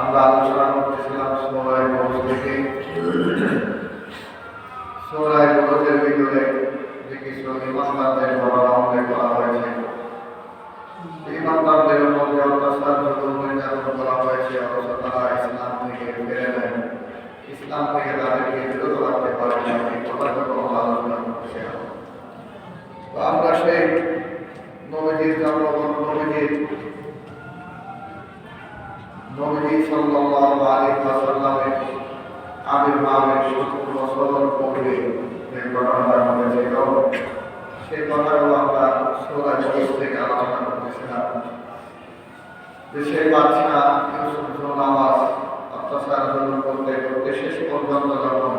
আমরা আলোচনা করতেছিলাম সূরা বুরুজ থেকে। সূরা বুরুজের ভিতরে যে কিছু ইমানদারদের ঘটনা উল্লেখ করা হয়েছে, ইমানদারদের উপর যে অত্যাচার জুলুম নির্যাতন করা হয়েছে, অথচ তারা ইসলাম থেকে ফিরে নেয়, ইসলাম থেকে তাদেরকে বিরত রাখতে পারে না, এই কথাগুলো আলোচনা করতেছিলাম। তো আমরা সেই নবীজির জন্মগ্রহণ নবীজি সাল্লাল্লাহু আলাইহি ওয়াসাল্লামের আবির্ভাবের ৭০ বছর পূর্বে যে ঘটনাটা ঘটেছিল, সেই কথাগুলো আমরা সূরা বুরুজ থেকে আলোচনা করতেছিলাম। যে সেই বাদশা ইউসুফ জুলনাওয়াজ অত্যাচার জুলুম করতে করতে শেষ পর্যন্ত যখন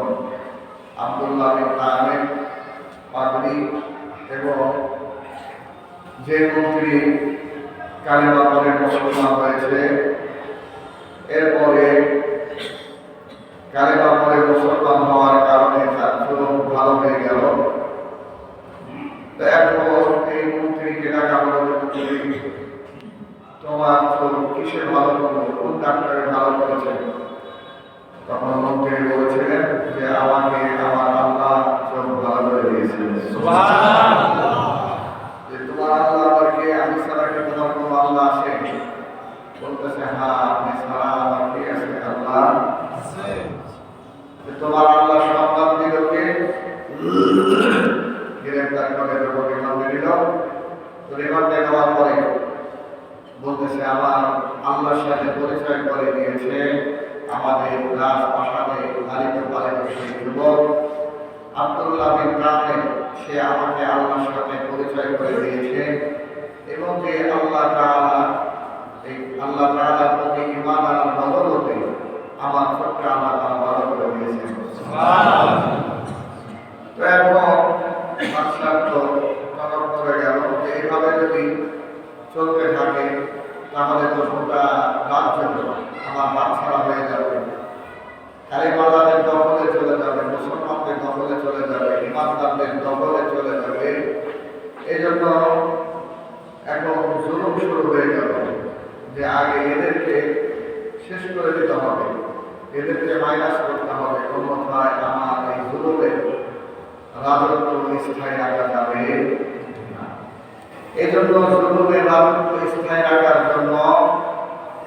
আব্দুল্লাহ বিন তামির পাগড়ি এবং যে মন্ত্রী কালেমা পড়ে মুসলমান হয়েছে, এরপরে কালেমা পড়ে মুসলমান হওয়ার কারণে তার জুলুম ভালো হয়ে গেল। এরপর এই মন্ত্রীকে ডাকা বলে, তোমার চোখ কিসে ভালো করলো, কোন ডাক্তারে ভালো করেছে? তখন মন্ত্রী বলেছিলেন যে আমাকে আমার আল্লাহ চোখ ভালো করে দিয়েছিলেন। যে তোমার আল্লাহ আবার কে? আমি ছাড়া কি তোমার কোনো আল্লাহ আছে? বলতেছে হ্যাঁ, আপনি ছাড়া আমার কে আছে? আল্লাহ আছে। তোমার আল্লাহ সন্তান দিল কে? গ্রেফতার করে রিমান্ডে নিল। তো রিমান্ডে নেওয়ার পরে বলতেছে আমার আল্লাহর সাথে পরিচয় করে দিয়েছে আমাদের রাজপ্রাসাদে লালিত পালিত সেই যুবক আব্দুল্লাহ বিন তামির, সে আমাকে আল্লাহর সাথে পরিচয় করে দিয়েছে এবং যে আল্লাহ তাআলার প্রতি ঈমান আনার বদৌলতে আমার ছোট্ট আল্লাহ তাআলা বড় করে দিয়েছেন। সুবহানাল্লাহ। তো এখন বাদশাহ তো তখন করে গেল যে এইভাবে যদি চলতে থাকে তাহলে তো গোটা রাজ্য আমার বাদশাহ হয়ে যাবে, কালেমাওয়ালাদের দখলে চলে যাবে, মুসলমানদের দখলে চলে যাবে, ইমানদারদের দখলে চলে যাবে। এই জন্য এখন জুলুম শুরু হয়ে গেল যে আগে এদেরকে শেষ করে দিতে হবে, এদেরকে মাইনাস করতে হবে, অন্যথায় আমার এই জুলুমের রাজত্ব স্থায়ী রাখা যাবে না। এই জন্য জুলুমের রাজত্ব স্থায়ী রাখার জন্য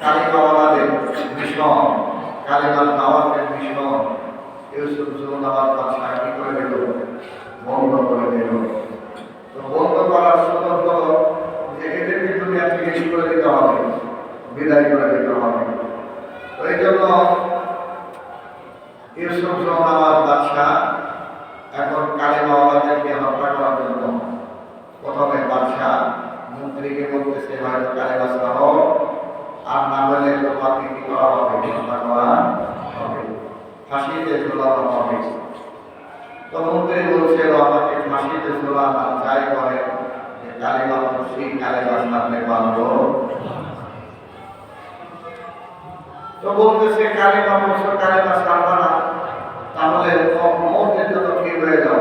কালেমাওয়ালাদের মিশন, কালেমার দাওয়াতের মিশন ইউসুফ জুলনাওয়াজ বাদশা কি করে দিল? বন্ধ করে দিল। তো বন্ধ করার সুযোগ হলো যে এদেরকে দুনিয়া থেকে কি করে দিতে হবে? বিদায় করে দিতে হবে। তো এই জন্য ইউসুফ জুলনাওয়াজ বাদশা এখন কালেমাওয়ালাদেরকে হত্যা করার জন্য প্রথমে বাদশা মন্ত্রীকে বলতেছে হয়তো কালেমা ছাড়ো, আর না হলে তোমাকে কি করা হবে? হত্যা করা হবে, ফাঁসিতে ঝোলানো হবে। তো মন্ত্রী বলছিল আমাকে ফাঁসিতে ঝোলানো যাই করে কালেমা পড়ছি, কালেমার সামনে বাঁধব। তো বলতেছে কালেমা পড়ছো, কালেমা ছাড়বা না, তাহলে মৌতের জন্য কি হয়ে যাও?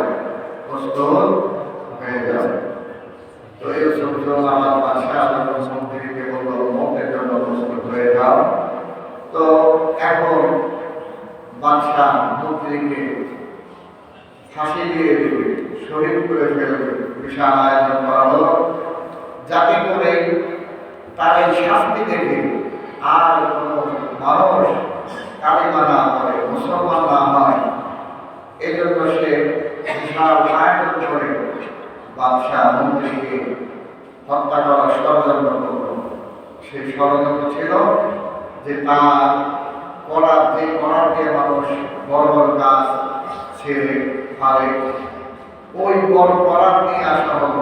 ফাঁসি দিয়ে দিবে, শহীদ করে ফেলবে, বিশাল আয়োজন করা হলো যাতে করে তার এই শাস্তি দেখে আর কোনো মানুষ কালিমা না করে, মুসলমান না হয়। এই জন্য সে বিশাল আয়োজন করে বাদশাহ মন্ত্রীকে হত্যা করার ষড়যন্ত্র করল। সেই ষড়যন্ত্র ছিল যে তার করার দিয়ে মানুষ বড় বড় গাছ ছেড়ে ফালে, ওই বড় করার নিয়ে আসা হলো।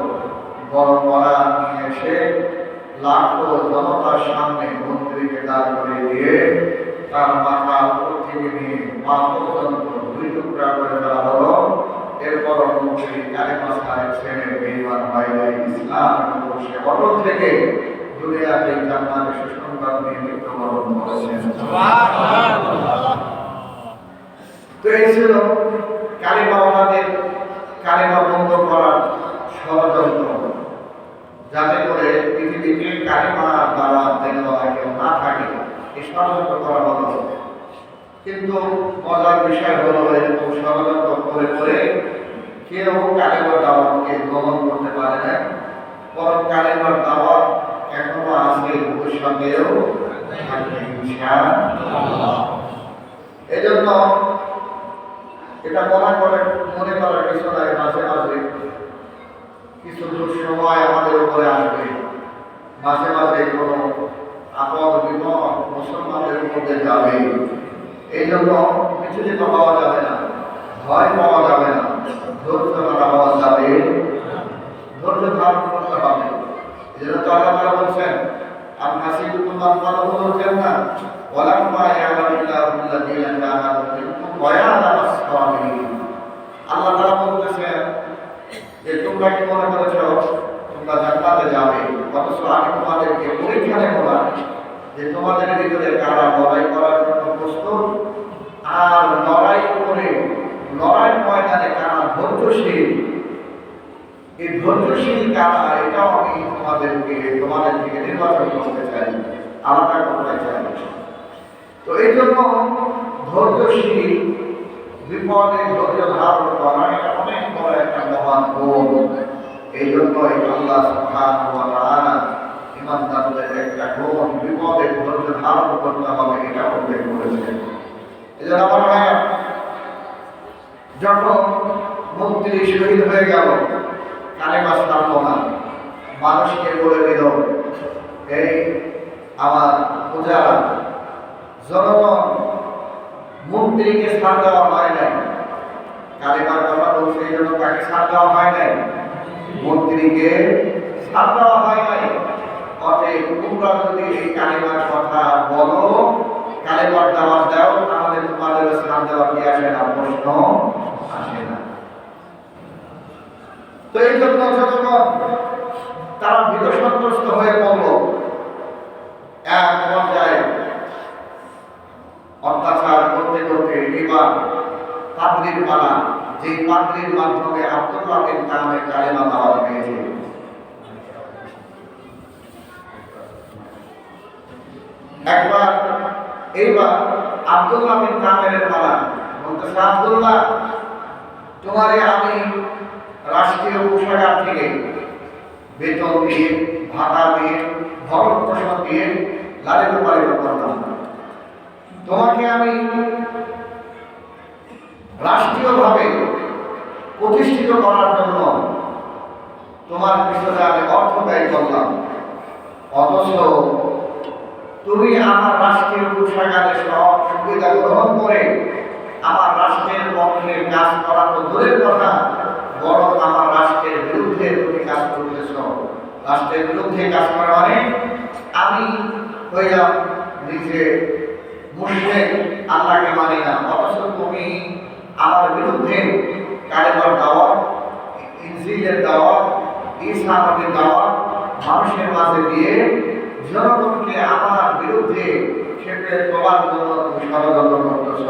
বড় করার নিয়ে এসে লাখো জনতার সামনে মন্ত্রীকে দাঁড় করে দিয়ে তার মাথা উপর থেকে নিয়ে পা পর্যন্ত দুই টুকরা করে দেওয়া হলো। এরপর মন্ত্রী কালিমা সাহেব ছেড়ে বেঈমান হয়ে যায়, ইসলাম সে অটল থেকে দুনিয়াতে জান্নাতের সুসংবাদ নিয়ে মৃত্যুবরণ করেছেন। তো এই ছিল কালিমাওয়ালাদের কালিমা বন্ধ করার ষড়যন্ত্র, যাতে করে পৃথিবীতে কালিমার দ্বারা দেওয়া কেউ না থাকে, এই ষড়যন্ত্র করা হলো। কিন্তু মজার বিষয় হলো এরকম ষড়যন্ত্র করে করে কেউ কালিমার দাওয়াতকে গ্রহণ করতে পারে না, বরং কালিমার দাওয়াত এখনো আছে, ভবিষ্যতেও থাকবে ইনশাআল্লাহ। এজন্য এটা মনে করার কিছু নাই, মাঝে মাঝে কিছু দুঃসময় আমাদের উপরে আসবে, মাঝে মাঝে কোনো আপদ বিপদ মুসলমানদের মধ্যে যাবে। এই জন্য বিচলিত হওয়া যাবে না, ভয় পাওয়া যাবে না, ধৈর্য ধরা হওয়া যাবে, ধৈর্য ধারণ করতে হবে। এই জন্য তো আল্লাহ তাআলা বলছেন, আম হাসিবতুম আন তাদখুলুল জান্নাহ ওয়ালাম্মা ইয়া'লামিল্লাহু আল্লাযীনা জাহাদু মিনকুম ওয়া ইয়া'লামাস সাবিরিন। আল্লাহ তাআলা বলতেছেন যে তোমরা কি মনে করেছো তোমরা জান্নাতে যাবে, অথচ আমি তোমাদেরকে পরীক্ষা নেব না যে তোমাদের ভিতরে কারা লড়াই করার জন্য প্রস্তুত, আর লড়াই করে লড়াই ময়দানে কারা ধৈর্যশীল। এই ধৈর্যশীল কারা, এটাও আমি তোমাদের থেকে নির্বাচন করতে চাই, আলাদা করতে চাই। তো এই জন্য ধৈর্যশীল, বিপদে ধৈর্য ধারণ করা এটা অনেক বড় একটা মহান গুণ। এই জন্যই আল্লাহ সুবহানাহু ওয়া তাআলা ইমানদারদের একটা গুণ, বিপদে ধৈর্য ধারণ করতে হবে, এটা উল্লেখ করেছেন। এই জন্য আমার ভাইয়া, যখন মন্ত্রী শহীদ হয়ে গেল, কালেমা ছাড়লো না, মানুষকে বলে দিল, এই আমার প্রজারা, জনগণ, মন্ত্রীকে ছাড় দেওয়া হয় নাই। কালেমার কথা বলছে, এই জন্য তাকে ছাড় দেওয়া হয় নাই, মন্ত্রীকে ছাড় দেওয়া হয় নাই। অতএব তোমরা যদি এই কালেমার কথা বলো, কালেমার দাওয়াত দাও, তাহলে তোমাদের ছাড় দেওয়া কি আসে না, প্রশ্ন আসে না। তো এই জন্য জনগণ তারা ভীত সন্ত্রস্ত হয়ে পড়ল। এক পর্যায়ে অত্যাচার করতে করতে এবার পাদ্রীর পালা, যে পাদ্রীর মাধ্যমে আব্দুল্লাহ বিন তামের কালেমা দাওয়াত পেয়েছে। এইবার আব্দুল্লাহ বিন তামের পালা, বলতেছে, আব্দুল্লাহ, তোমারে আমি রাষ্ট্রীয় কোষাগার থেকে বেতন দিয়ে, ভাতা দিয়ে, ভরণ পোষণ দিয়ে লালিত পালিত করলাম। তোমাকে আমি রাষ্ট্রীয়ভাবে প্রতিষ্ঠিত করার জন্য তোমার পিছনে আমি অর্থ ব্যয় করলাম, অথচ তুমি আমার রাষ্ট্রীয় কোষাগারে সব সুবিধা গ্রহণ করে আমার রাষ্ট্রের পক্ষে কাজ করা তো দূরের কথা, বরং আমার রাষ্ট্রের বিরুদ্ধে তুমি কাজ করতেছ। রাষ্ট্রের বিরুদ্ধে কাজ করা মানে আমি হইলাম নিজে মুশরিক, আল্লাহকে মানি না, অথচ তুমি আমার বিরুদ্ধে কালেমার দাওয়াত, ইনজিলের দাওয়াত, ঈসা নবীর দাওয়াত মানুষের মাঝে দিয়ে জনগণকে আমার বিরুদ্ধে ক্ষেপে তোলার জন্য তুমি ষড়যন্ত্র করতেছ।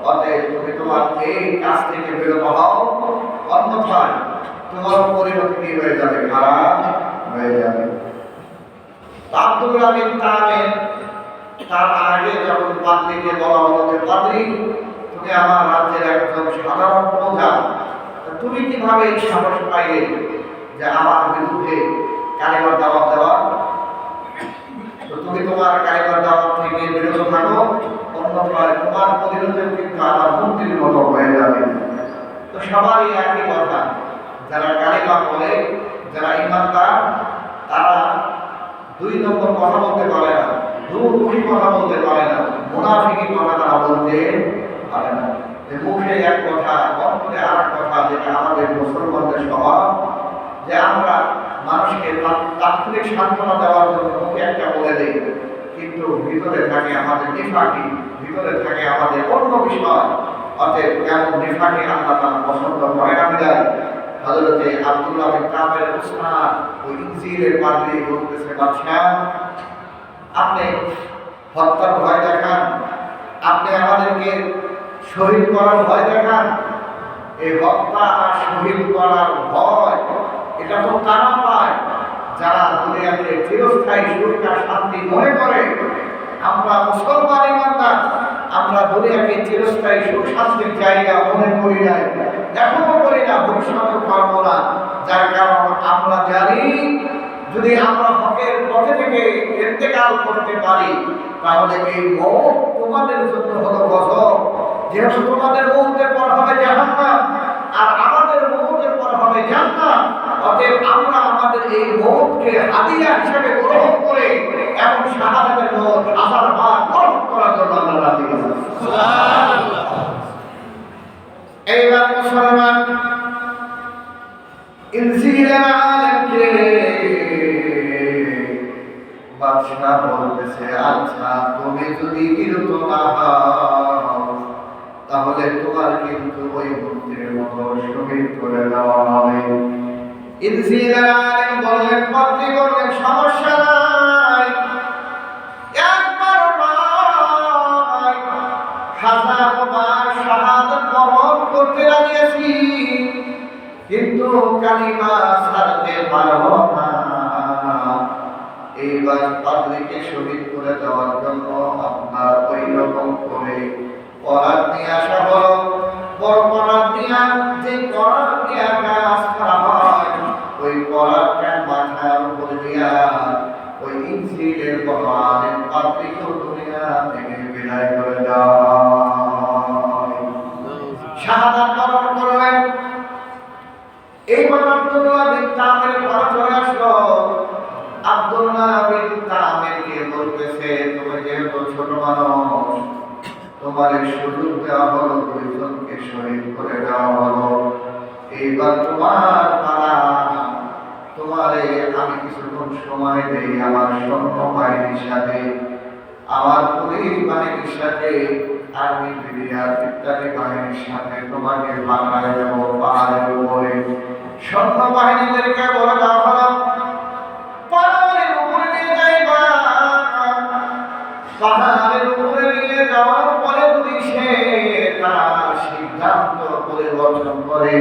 অতএব তুমি তোমার এই কাজ থেকে বিরত হও, অন্যথায় তোমার পরিণতি কি হয়ে যাবে, খারাপ হয়ে যাবে। আব্দুল্লাহ বিন তামের তার আগে যখন পাদ্রীকে বলা হলো যে, পাদ্রী, তুমি আমার রাজ্যের একজন সাধারণ প্রজা, তুমি কিভাবে এই সাহস পাইলে যে আমার বিরুদ্ধে কালেমার দাওয়াত দেওয়া? তো তুমি তোমার কালেমার দাওয়াত থেকে বিরত থাকো, অন্যথায় তোমার পরিণতি কিন্তু আমার মুক্তির মতো হয়ে যাবে। তো সবারই একই কথা, যারা কালেমা বলে, যারা ইমানদার, তারা দুই নম্বর কথা বলতে পারে না, দুমুখী কথা বলতে পারে না, মুনাফিকি কথা তারা বলতে পারে না। মুখে এক কথা, অন্তরে আর এক কথা, যেটা আমাদের মুসলমানদের স্বভাব, যে আমরা মানুষকে তাৎক্ষণিক সান্ত্বনা দেওয়ার জন্য মুখে একটা বলে দেই, কিন্তু ভিতরে থাকে আমাদের নিফাকি, ভিতরে থাকে আমাদের অন্য বিষয়। অতএব এমন নিফাকি আল্লাহ তাআলা পছন্দ করে না। বিদায় হযরতে আব্দুল্লাহ বিন কাবের উসমান ওই ইনজিলের পাদ্রী বলতেছে, বাদশাহ আপনি হত্যার ভয় দেখান, আপনি আমাদেরকে শহীদ করার ভয় দেখান। এই হত্যা আর শহীদ করার ভয় এটা তো তারা পায় যারা দুনিয়াতে চিরস্থায়ী সুখ আর শান্তি মনে করে। আমরা মুসলমান ইমানদার, আমরা দুনিয়াকে চিরস্থায়ী সুখ শান্তির জায়গা মনে করি না, এখনো করি না, ভবিষ্যতে পারবো না। যার কারণ আমরা জানি যদি আমরা হকের পথে থেকে ইন্তেকাল করতে পারি, তাহলে এই মওত তোমাদের জন্য হলো গজব। যেহেতু তোমাদের মওতের পর হবে জাহান্নাম আর আমাদের মওতের পর হবে জান্নাত, অতএব আমরা আমাদের এই মওতকে হাদিয়া হিসেবে গ্রহণ করে এমন শাহাদাতের মওত আসার বার গ্রহণ করার জন্য আল্লাহ রাজি আছেন। সুবহানাল্লাহ। এইবার মুসলমান ইনজিলের আলেমকে বাদশাহ বলতেছে, আচ্ছা তুমি যদি বিরত না হও তাহলে তোমার কিন্তু ওই মন্ত্রীর মতো শহীদ করে দেওয়া হবে। ইনজিলের আলেম বললেন, পাত্রী বললেন, সমস্যা নাই, একবার নয় হাজারবার শাহাদাত বরণ করতে রাজি আছি, কিন্তু কালিমা ছাড়তে পারবো না। এইবার পাদ্রীকে শহীদ করে দেওয়ার জন্য আপনার ওই রকম করে করার নিয়ে আসা হলো। বড় করার দিয়া, যে করার দিয়া কাজ করা হয়, ওই করারটা মাথার উপর দিয়া ওই ইনজিলের বহানের পাদ্রীকে দুনিয়া থেকে বিদায় করে দেওয়া। শাহাদাত বরণ করলেন। এইবার আব্দুল্লাহ বিন তামির পর চলে আসলো। আব্দুল্লাহ বিন তামিরকে বলতেছে, তুমি যেহেতু ছোট মানুষ, তোমার এই সুযোগ দেওয়া হলো, দুইজনকে শহীদ করে দেওয়া হলো, এইবার তোমার পালা। তোমারে আমি কিছুক্ষণ সময় দেই, আমার সৈন্য বাহিনীর সাথে, আমার পুলিশ বাহিনীর সাথে, আর্মি মিলিটার ইত্যাদি বাহিনীর সাথে তোমাকে বাংলায় দেব। পাহাড়ের উপরে সৈন্য বাহিনীদেরকে বলে দেওয়া হলো, পাহাড়ের উপরে নিয়ে যাইবা। পাহাড়ের উপরে নিয়ে যাওয়ার পরে যদি সে তার সিদ্ধান্ত পরিবর্তন করে,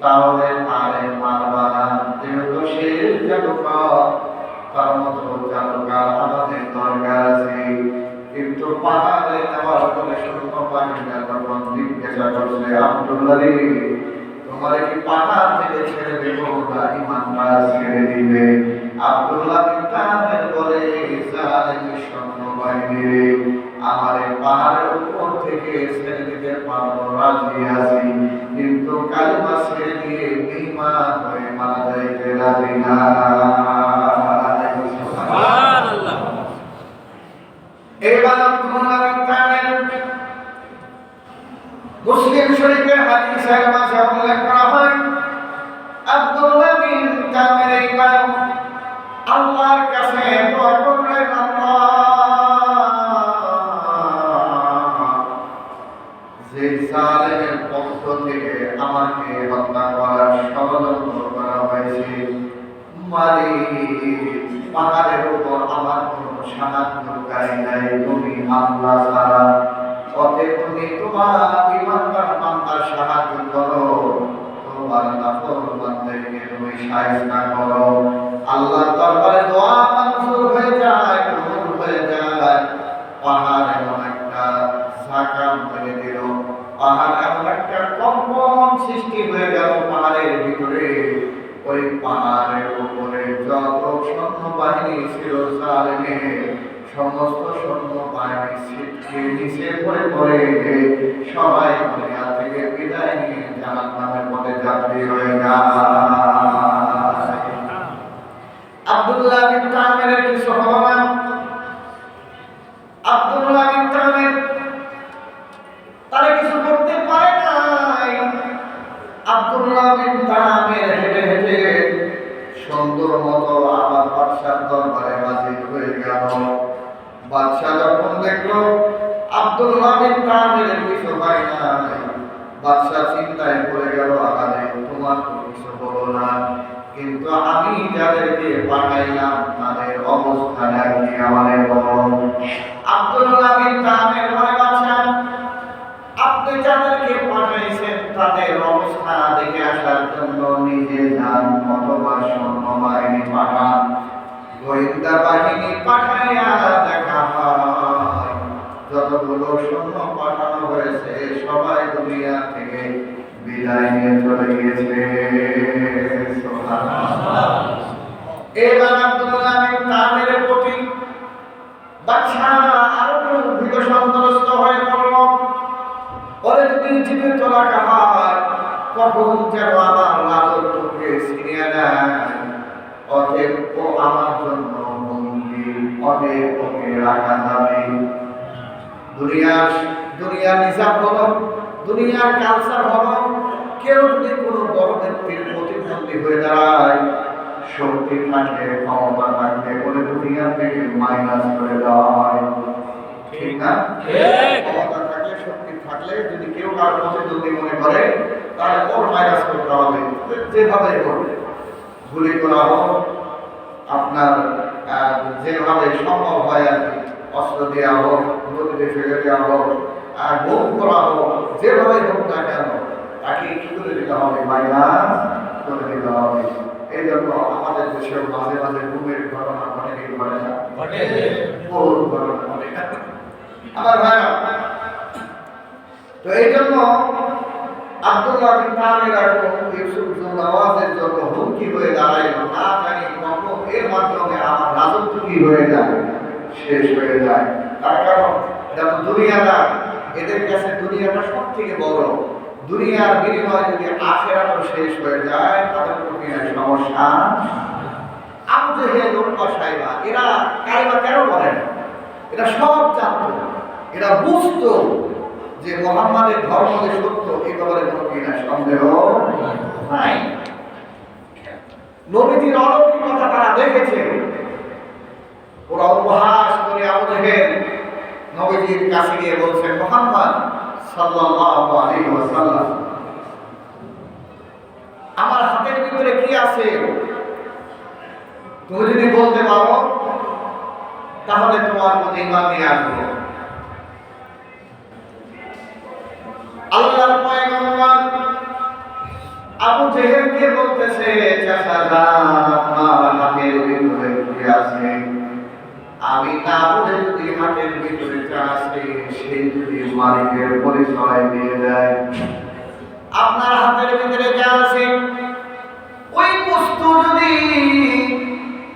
তাহলে তারে মারবা না। যেহেতু সে জাদুকর, তার মতো জাদুকর আমাদের দরকার আছে। কিন্তু পাহাড়ে নেওয়ার পরে সৈন্য বাহিনীরা তখন জিজ্ঞাসা করছে, আব্দুল্লাহ রে, তোমার কি পাহাড় থেকে ছেড়ে দেব না ইমানদার ছেড়ে দিবে? আব্দুল্লাহ বিন তামির বলে, জানেন সৈন্য বাহিনী রে, আমার পাহাড়ের উপর থেকে ছেড়ে দিতে পারবো, রাজি আছি, কিন্তু কালিমা ছেড়ে দিয়ে বেঈমান হয়ে মারা যাইতে রাজি না। সুবহানাল্লাহ। এবার আব্দুল্লাহ বিন তামির মুসলিম শরীফের হাদিসের মাঝে উল্লেখ করা হয়, আব্দুল্লাহ বিন তামির এইবার আল্লাহর কাছে দোয়া করলেন, যে জালেমের পক্ষ থেকে আমাকে হত্যা করার ষড়যন্ত্র করা হয়েছে, পাহাড়ের উপর আমার কোনো সাহায্যকারী নাই, তুমি আল্লাহ ছাড়া। অতএব তুমি তোমার ইমানদার বান্দার সাহায্য করো, তোমার নাফরমানদেরকে তুমি সাহায্য করো। আল্লাহর দরবারে দোয়া মঞ্জুর হয়ে যায়, কবুল হয়ে যায়। পাহাড় এমন একটা সাকাম হয়ে দিল, পাহাড় এমন একটা কম্পন সৃষ্টি হয়ে গেল পাহাড়ের ভিতরে। ওই পাহাড়ের উপরে যত সৈন্য বাহিনী ছিল জালেমের, সমস্ত সৈন্য বাহিনী ছিটকে নিচে পড়ে পড়ে সবাই দুনিয়া থেকে বিদায় নিয়ে জাহান্নামের পথে যাত্রী হয়ে যায়। আব্দুল্লাহ বিন তামিরের কিছু হলো না। আব্দুল্লাহ বিন তামির তারা কিছু করতে পারে নাই। আব্দুল্লাহ বিন তামির হেঁটে হেঁটে সুন্দর মতো আমার বাদশার দরবারে হাজির হয়ে গেল। বাদশা যখন দেখলো আব্দুল্লাহ বিন তামিরের কিছু হয় নাই, বাদশা চিন্তায় পড়ে গেল, আরে তোমার তো কিছু হলো না, কিন্তু আমি যাদেরকে পাঠাইলাম তাদের অবস্থাটা কি আমাদের বলো। আব্দুল্লাহ বিন তামির বলে, বাদশা আপনি যাদেরকে পাঠাইছেন তাদের অবস্থা দেখে আসার জন্য নিজে যান, অথবা সৈন্যবাহিনী পাঠান। গোয়েন্দা বাহিনী পাঠাইয়া দেখা হয় যতগুলো সৈন্য পাঠানো হয়েছে সবাই দুনিয়া থেকে বিদায় নিয়ে চলে গেছে। এবার আব্দুল্লাহ বিন তামিরের প্রতি বাদশা আরো ভীত সন্ত্রস্ত হয়ে পড়ল। ওরে যদি জীবিত রাখা হয় কখন যেন আমার রাজত্বকে ছিনিয়ে নেয়, অতএব ও আমার জন্য বন্দী, অতএব ওকে রাখা যাবে। দুনিয়ার নিজাম হলো, দুনিয়ার কালচার হলো, কেউ যদি কোনো বড় ব্যক্তির প্রতিদ্বন্দ্বী হয়ে দাঁড়ায়, শক্তি থাকলে ক্ষমতা থাকলে বলে দুনিয়া থেকে মাইনাস করে দেওয়া হয়, ঠিক না? ক্ষমতা থাকলে শক্তি থাকলে যদি কেউ কার প্রতিদ্বন্দ্বী মনে করে তাহলে ওর মাইনাস করতে হবে, যেভাবে করবে, গুলি করা হোক, আপনার যেভাবে সম্ভব হয় আর কি, অস্ত্র দেওয়া হোক, নদীতে ফেলে দেওয়া হোক, গুম করা হোক, যেভাবে হোক না কেন তাকে কি করে দিতে হবে, মাইনাস করে দিতে হবে। এই জন্য আমাদের দেশেও মাঝে মাঝে গুমের ঘটনা ঘটে, কি ঘটে না? বহু ঘটনা ঘটে আমার ভাইরা। তো এই জন্য আব্দুল্লাহ বিন তামির এখন ইউসুফ নওয়াজের জন্য হুমকি হয়ে দাঁড়াইল, না জানি কখন এর মাধ্যমে আমার রাজত্ব কি হয়ে যায়, শেষ হয়ে যায়। তার কারণ এটা তো দুনিয়াটা, এদের কাছে দুনিয়াটা সব থেকে বড়। দুনিয়ার বিনিময়ে যদি আখিরাতও শেষ হয়ে যায় তাদের প্রতি সমস্যা। আবু জেহেল উতবা সাইবা এরা কালিমা কেন বলেন? এরা সব জানত, এরা বুঝতো যে মুহাম্মাদের ধর্ম যে সত্য, এই ব্যাপারে কোনো কিনা সন্দেহ নাই। নবীজির অলৌকিকতা তারা দেখেছে। ওরা উপহাস করে আবু জেহেল নবীজির কাছে গিয়ে বলছেন, মুহাম্মদ সাল্লাল্লাহু আলাইহি ওয়াসাল্লাম, আমার হাতের ভিতরে কি আছে তুমি যদি বলতে পারো তাহলে তোমার প্রতি ঈমান নিয়ে আসবো। আল্লাহর পয়গম্বর আবু জেহেলকে বলতেছে, চাচা আপনার হাতের ভিতরে কি আছে? আমি না বলে যদি হাতের ভিতরে যা আছে সেই যদি মালিকের পরিচয় দিয়ে দেয়, আপনার হাতের ভিতরে যা আছে ওই বস্তু যদি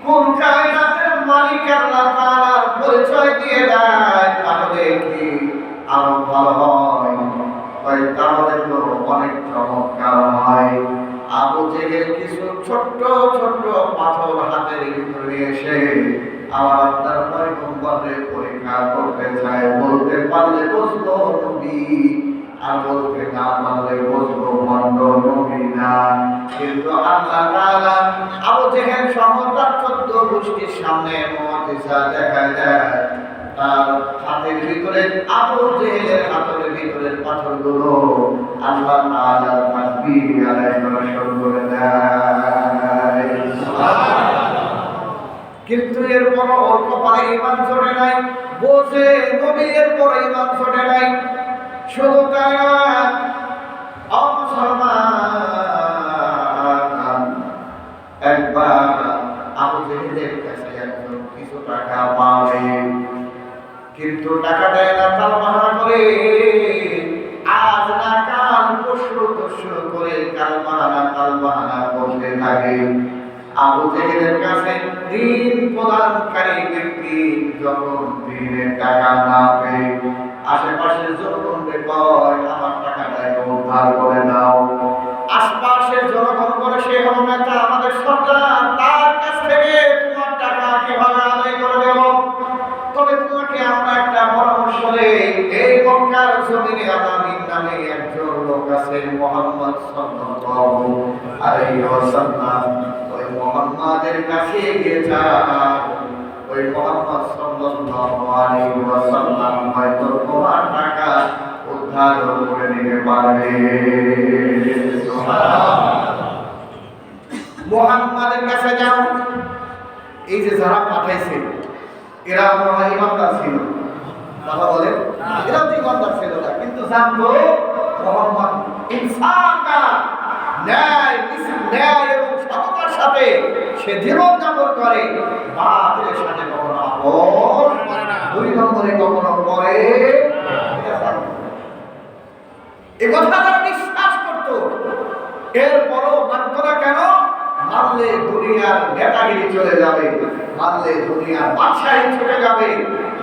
কোন কায়নাতের মালিক আল্লাহ তাআলার পরিচয় দিয়ে দেয় তাহলে কি আরো ভালো হয়, তাহলে তো অনেক চমৎকার হয়। আবু জেহেল কিছু ছোট্ট ছোট্ট পাথর হাতের ভিতরে এসে আমার আপনার পয়গম্বরের পরীক্ষা করতে চায়। বলতে পারলে বুঝবো নবী, আর বলতে না পারলে বুঝবো ভণ্ড নবী না। কিন্তু আল্লাহ তাআলা আবু জেহেল সহ তার 14 গোষ্ঠীর সামনে মুআজিজা দেখায় দেয়। তার হাতের ভিতরে আবু জেহেলের হাতের ভিতরের পাথরগুলো আল্লাহ তাআলা তাকবীর আদায় করা শুরু করে দেয়। কিন্তু এরপর ওর কপালে ঈমান চড়ে নাই, বোঝে নবী এরপর ঈমান চড়ে নাই। শুধু তাই না, মুসলমান একবার আবু জেহেলের কাছে একজন কিছু টাকা পাবে, কিন্তু টাকা দেয় না, তার বাহানা করে আজ না কাল পরশু তো শুরু করে কালবাহানা করতে থাকে। আবু জেহেলের কাছে দিন প্রদানকারী ব্যক্তি যখন দিনের টাকা না পেয়ে আশেপাশের জনগণকে কয় আমার টাকাটাকে উদ্ধার করে দাও, আশপাশের জনগণ বলে সে হলো নেতা, আমাদের সরকার, তার কাছ থেকে তোমার টাকা কিভাবে আদায় করে দেব? তবে তোমাকে আমরা একটা পরামর্শ দেই, এই মক্কার জমিনে আমিন নামে একজন লোক আছে, মুহাম্মদ সাল্লাল্লাহু আলাইহি ওয়াসাল্লাম, ওই মুহাম্মাদের কাছে গিয়ে যাও, ওই মুহাম্মদ সাল্লাল্লাহু আলাইহি ওয়াসাল্লাম হয়তো তোমার টাকা উদ্ধার করে নিতে পারবে। সুবহানাল্লাহ। মুহাম্মাদের কাছে যাও। এই যে যারা পাঠাইছে এরা ইমানদার ছিল, কথা বলে এরা তো ইমানদার ছিল না, কিন্তু জানতো মুহাম্মদ ইনসাফকার, ন্যায় এবং সততার সাথে সে জীবন যাপন করে, বাতিলের সাথে কখনো আপোষ করে না, দুই নম্বরে কখনো করে এ কথা তারা বিশ্বাস করত। এরপরও মানত না কেন? মানলে দুনিয়ার নেতাগিরি চলে যাবে, মানলে দুনিয়ার বাদশাহী চলে যাবে,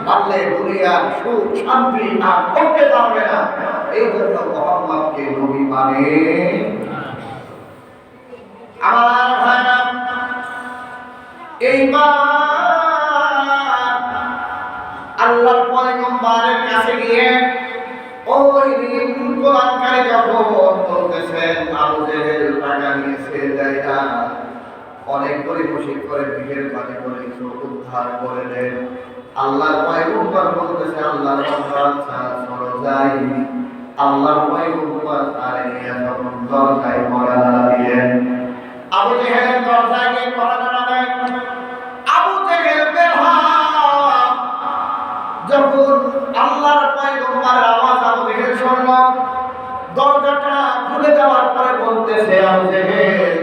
মানলে দুনিয়ার সুখ শান্তি আর করতে পারবে না। এই জন্য মুহাম্মদকে নবী মানে। আমার ভাইরা, এইবার আল্লাহর পয়গম্বরের কাছে গিয়ে ওই দিন কোরআনকারী যখন বলতেছেন আবু জেহেল টাকা নিয়েছে দেয় না, অনেক গরিব মুশরিক করে ভিড়ের পানি করে উদ্ধার করে দেন, আল্লাহর পয়গম্বর বলতেছে আল্লাহর বান্দা চলো যাই। আল্লাহর পয়গম্বর তারে নিয়ে যখন দরজায় পড়ানা দিলেন, আবু জেহেলের দরজায় গিয়ে পড়ানা দেন, আবু জেহেল বের হয়। যখন আল্লাহর পয়গম্বরের আওয়াজ আবু জেহেল শুনল, দরজাটা খুলে দেওয়ার পরে বলতেছে আবু জেহেল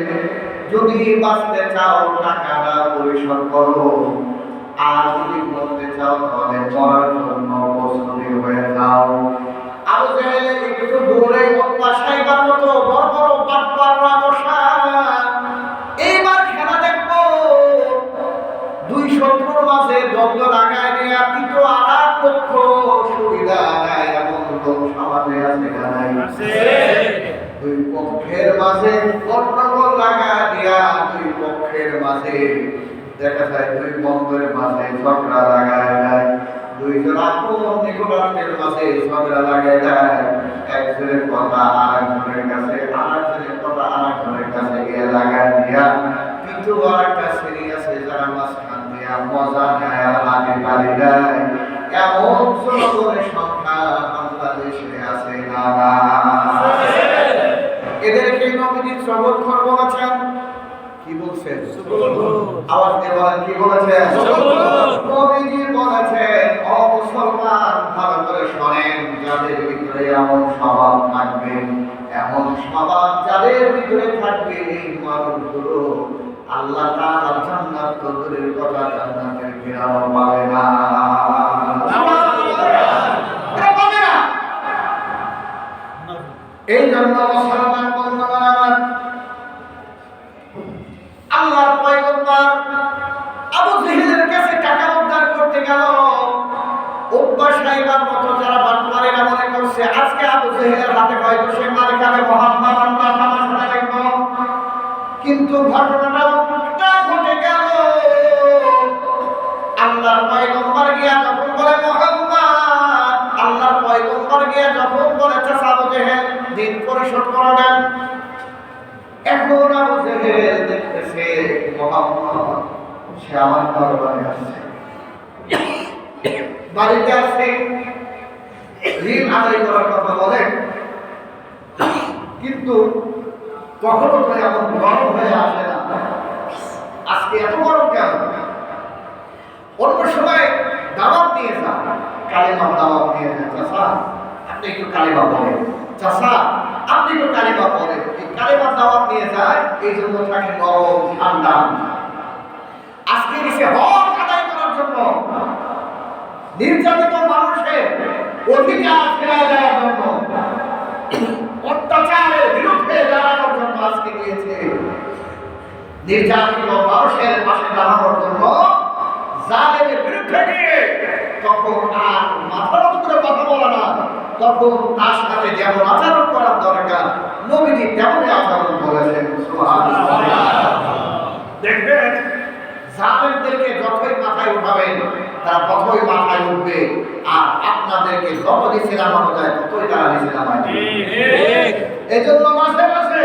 যদি বাঁচতে চাও টাকাটা পরিশোধ করো, আর যদি বলতে চাও তাহলে মরার জন্য প্রস্তুতি হয়ে যাও। আবু জেহেলের একটু দূরে অত্যাশাইবার মতো বড় বড় বাটপাররা বসা, এইবার খেলা দেখবো। দুই শত্রুর মাঝে দ্বন্দ্ব লাগায় দেয়া, তৃতীয় আর পক্ষ সুবিধা নেয় এমন লোক সমাজে আছে না নাই? দুই পক্ষের মাঝে গন্ডগোল লাগায় দেয়া, দুই পক্ষের মাঝে দেখা যায় দুই বন্ধের মাঝে ঝগড়া লাগায় দেয়, দুইজন আপন নিকটাত্মীয়ের মাঝে ঝগড়া লাগায় দেয়, একজনের কথা আরেকজনের কাছে, আরেকজনের কথা আরেকজনের কাছে গিয়ে লাগায় দিয়া তৃতীয় আরেকটা শ্রেণী আছে যারা মাঝখান দিয়া মজা নেয় আর হাতে পারি দেয়। এমন জনগণের সংখ্যা বাংলাদেশে আছে না? এদেরকে নবীজি সবল বলেছেন। কি বলছেন? আওয়াজ দিয়ে বলেন, কি বলেছেন? নবীজি বলেছেন ও মুসলমান ভালো করে শোনেন, যাদের ভিতরে এমন স্বভাব থাকবে, এমন স্বভাব যাদের ভিতরে থাকবে, এই মানুষগুলো আল্লাহ তাআলা জান্নাত তো দূরের কথা জান্নাতের ঘেরাও পাবে না। এই জন্য মুসলমান বন্ধুগণ, আল্লাহর পয়গম্বর আবু জেহেলের কাছে টাকা উদ্ধার করতে গেল। অভ্যাস নাইবার মতো যারা বাটপারেরা মনে করছে আজকে আবু জেহেলের হাতে হয়তো সে মার খাবে, মুহাম্মদ আল্লাহ তামাশা দেখব। কিন্তু ঘটনাটা উল্টা ঘটে গেল। আল্লাহর পয়গম্বর গিয়া যখন বলে মুহাম্মদ, আল্লাহর পয়গম্বর গিয়া যখন বলে চাচা আবু জেহেল দিন পরিশোধ করে দেন, এখন আবু জেহেল দেখতেছে মুহাম্মদ সে আমার দরবারে আসছে, বাড়িতে আসছে, ঋণ আদায় করার কথা বলে, কিন্তু কখনো তো এমন গরম হয়ে আসে না। আজকে এত গরম কেন? অন্য সময় দাওয়াত নিয়ে যান, কালেমার দাওয়াত নিয়ে যান, চাচা আপনি একটু কালেমা বলেন, চাচা আপনি একটু কালেমা বলেন, এই কালেমার দাওয়াত নিয়ে যায়, এই জন্য থাকে নরম ঠান্ডা। আজকে এসে হক আদায় করার জন্য, নির্যাতিত মানুষের অধিকার ফেরায় দেওয়ার জন্য, অত্যাচারের বিরুদ্ধে নির্যাতিত মানুষের পাশে দাঁড়ানোর জন্য জালেমের বিরুদ্ধে গিয়ে তখন আর মাথার উপরে কথা বলা না, তখন তার সাথে যেমন আচরণ করার দরকার নবীজি তেমনই আচরণ করেছেন। দেখবেন জালেমদেরকে যতই মাথায় উঠাবেন তারা ততই মাথায় উঠবে, আর আপনাদেরকে যত নিচে নামানো যায় ততই তারা নিচে নামায়। এই জন্য মাঝে মাঝে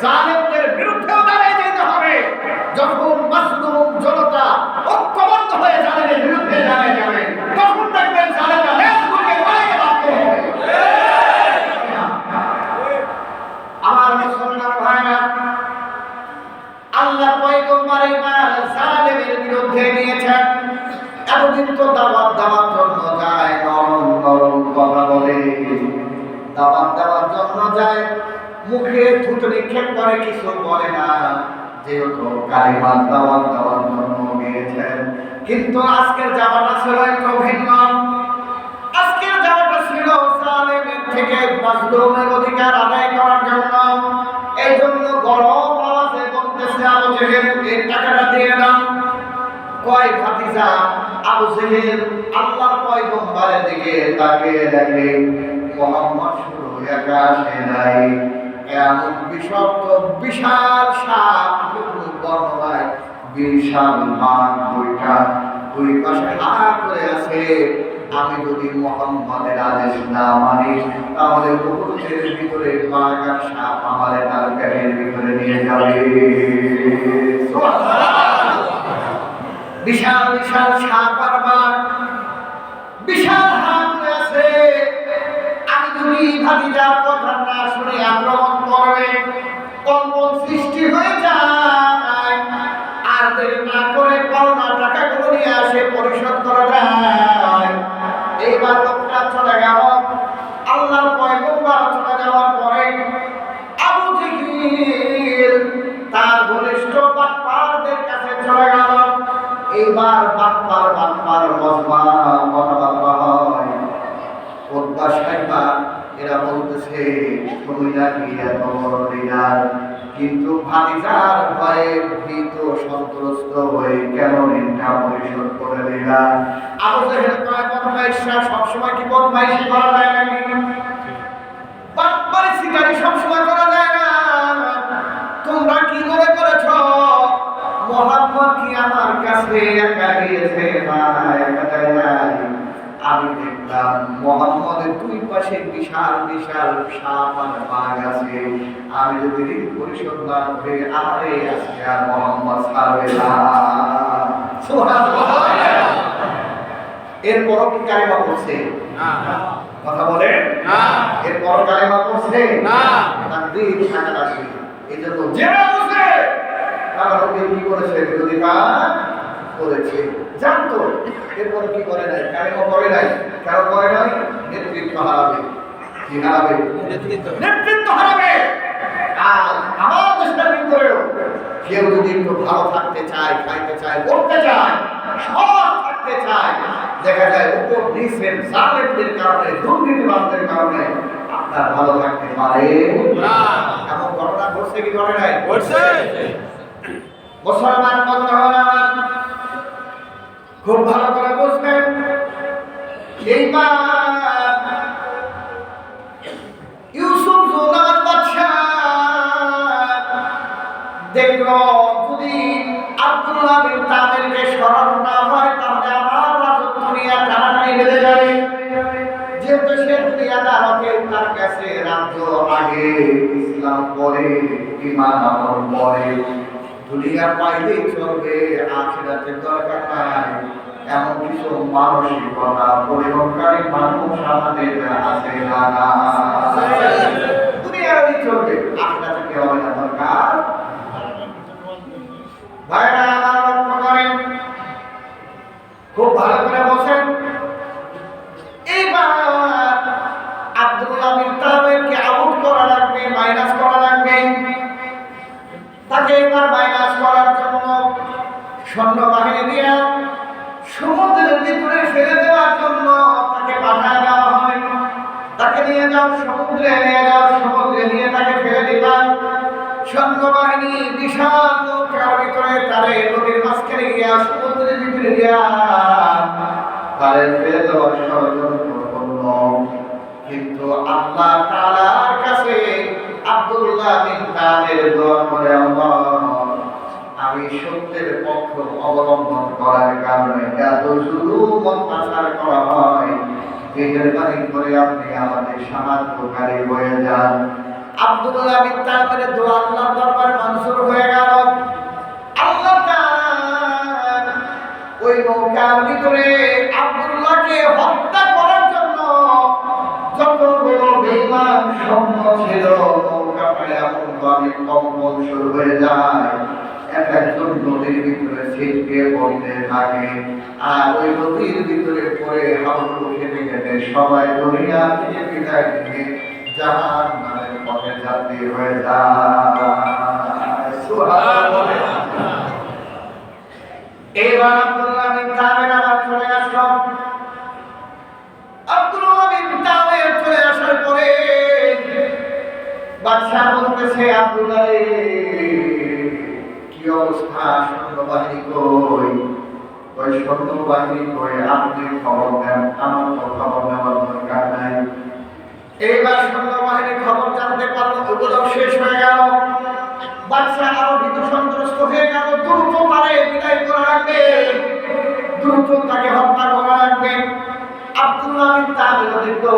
জালেমদের বিরুদ্ধেও দাঁড়িয়ে যেতে হবে। যখন মাজলুম জনতা ঐক্যবদ্ধ হয়ে জালেমের বিরুদ্ধে দাঁড়িয়ে যাবে তখন দেখবেন জালেমরা লেজ গুটিয়ে পালাতে বাধ্য হবে। আমার মুসলমান ভাইরা, আল্লাহ পয়গম্বর এবার জালেমের বিরুদ্ধে নিয়েছেন। এতদিন তো দাওয়াত দেওয়ার জন্য যায়, নরম নরম কথা বলে দাওয়াত দেওয়ার জন্য যায়, মুখে থুতু নিক্ষেপ করে, কিছু বলে না, যেহেতু কালিমার দাওয়াত দেওয়ার জন্য গিয়েছেন। কিন্তু আজকের যাওয়াটা ছিল একটু ভিন্ন। আজকের যাওয়াটা ছিল জালেমের থেকে মাজলুমের অধিকার আদায় করার জন্য। এই জন্য গরম আওয়াজে বলতেছে, আবু জেহেল এর টাকাটা দিয়ে দাও। কয় ভাতিজা আবু জেহেল আল্লাহর পয়গম্বরের দিকে তাকিয়ে দেখে মুহাম্মদ শুধু একা আসে নাই, এমন বিষাক্ত বিশাল সাপ, বর্ণনায় বিশাল মাঠ, দুই পাশে হাত করে আছে। আমি যদি মুহাম্মাদের আদেশ না মানি তাহলে বহুতের ভিতরে বাঘার সাপ আমাদের তার পেটের ভিতরে নিয়ে যাবে। বিশাল বিশাল সাপ আর বাঘ বিশাল হাত করে আছে। আমি যদি ভাতিজার কথা না শুনে আক্রমণ করবে, কম্পন সৃষ্টি হয়ে যায়, আর দেরি না করে পাওনা টাকাগুলো নিয়ে আসে পরিশোধ করা যায়। এইবার লোকটা চলে গেল। আল্লাহর পয়গম্বর চলে যাওয়ার পরে আবু জেহেল তার ঘনিষ্ঠ বাটপারদের কাছে চলে গেল। এইবার বাটপার মজমা কথাবার্তা হয়। ওদবা সাহেবা এরা বলতেছে তুমি নাকি এত বড় লিডার, কিন্তু ভাতিজার ভয়ে ভীত সন্ত্রস্ত হয়ে কেন ঋণটা পরিশোধ করে দিলা? আবু জেহেল কয়, বদমাইশরা সবসময় কি বদমাইশি করা যায় নাকি? বাটপারি শিকারি সবসময় করা যায় না। তোমরা কি মনে করেছ মুহাম্মদ কি আমার কাছে একা গিয়েছে? না, একা যায় নাই। আমি দেখলাম মুহাম্মদের দুই পাশে বিশাল বিশাল সাপ আর বাঘ আছে। আমি যদি ঋণ পরিশোধ না করে আমারে আজকে আর মুহাম্মদ ছাড়বে না। সুবহানাল্লাহ। এরপরও কি কালেমা পড়ছে? না। কথা বলে না। এরপরও কালেমা পড়ছে না। তাকবীর সাকাত আসবে। এই জন্য যারা বসে তারা ওকে কি করেছে? বিরোধী কাজ করেছে, জানতো। এরপর কি করে নাই? কালেমা পড়ে নাই। কেন পড়ে নাই? নেতৃত্ব হারাবে। কি হারাবে? নেতৃত্ব হারাবে। আর আমার দেশের ভিতরেও কেউ যদি একটু ভালো থাকতে চায়, খাইতে চায়, পড়তে চায়, সৎ থাকতে চায়, দেখা যায় উপর নিচের জালেমদের কারণে, দুর্নীতিবাজদের কারণে আপনার ভালো থাকতে পারে না। এমন ঘটনা ঘটছে কি ঘটে নাই? ঘটছে। মুসলমান বন্ধুগণ খুব ভালো করে বুঝবেন। এইবার ইউসুফ জুনার বাদশা দেখল যদি আব্দুল্লাহ বিন তামিরকে সরানো না হয় তাহলে আমার রাজত্ব নিয়ে টানাটানি বেঁধে যাবে। যেহেতু সে দুনিয়াদার, তার কাছে রাজ্য আগে, ইসলাম পরে, ঈমান আমল পরে, দুনিয়া পাইলেই চলবে, আখিরাতের দরকার নাই। এমন কিছু মানসিকতা পরিবর্তনকারী মানুষ আমাদের আছে না? দুনিয়ারই চলবে, আখিরাতে কি হবে না দরকার? ভাইরা আমার লক্ষ্য করেন, খুব ভালো করে বসেন। এইবার আব্দুল্লাহ বিন তামিরকে আউট করা লাগবে, মাইনাস করা লাগবে। তাকে এবার মাইনাস করার জন্য সৈন্যবাহিনী দিয়ে সমুদ্রের ভিতরে ফেলে দেওয়ার জন্য তাকে পাঠায় দেওয়া হয়। তাকে নিয়ে যাও সমুদ্রে, নিয়ে যাও সমুদ্রে, নিয়ে তাকে ফেলে দিলাম। সৈন্যবাহিনী বিশাল নৌকা তারে নদীর মাঝখানে গিয়া সমুদ্রের ভিতরে গিয়া তারে ফেলে দেওয়ার ষড়যন্ত্র করল। কিন্তু আল্লাহ তাআলার কাছে আব্দুল্লাহ বিন তাদের দোয়া করে, আল্লাহ আমি সত্যের পক্ষ অবলম্বন করার কারণে এত জুলুম অত্যাচার করা হয়, মেহেরবানি করে আপনি আমাদের সাহায্যকারী হয়ে যান। আব্দুল্লাহ বিন তাদের দোয়া আল্লাহর দরবারে মঞ্জুর হয়ে গেল। আল্লাহ তাআলা ওই নৌকার ভিতরে আব্দুল্লাহকে হত্যা করার জন্য যতগুলো বেঈমান সৈন্য ছিল, নৌকাটা এমনভাবে কম্পন শুরু হয়ে যায়, এক একজন নদীর ভিতরে ছিটকে পড়তে থাকে। আর ওই নদীর ভিতরে পড়ে হাবুডুবু খেতে খেতে সবাই দুনিয়া থেকে বিদায় নিয়ে জাহান্নামের পথে যাত্রী হয়ে যায়। সুবহানাল্লাহ। এবার আব্দুল্লাহ বিন তাদের আবার চলে আসলো। আব্দুল্লাহ বিন তাদের চলে আসার পরে বাদশা বলতেছে, আব্দুল্লাহ রে কি অবস্থা, সৈন্যবাহিনী কই? ওই সৈন্যবাহিনী কই? আপনি খবর দেন, আমার তো খবর নেওয়ার দরকার নাই। এইবার সৈন্যবাহিনীর খবর জানতে পারলো, ওগুলো শেষ হয়ে গেল। বাদশা আরো ভীত সন্ত্রস্ত হয়ে গেল। দ্রুত তারে বিদায় করা লাগবে, দ্রুত তাকে হত্যা করা লাগবে। আব্দুল্লাহ বিন তাদের দেখলো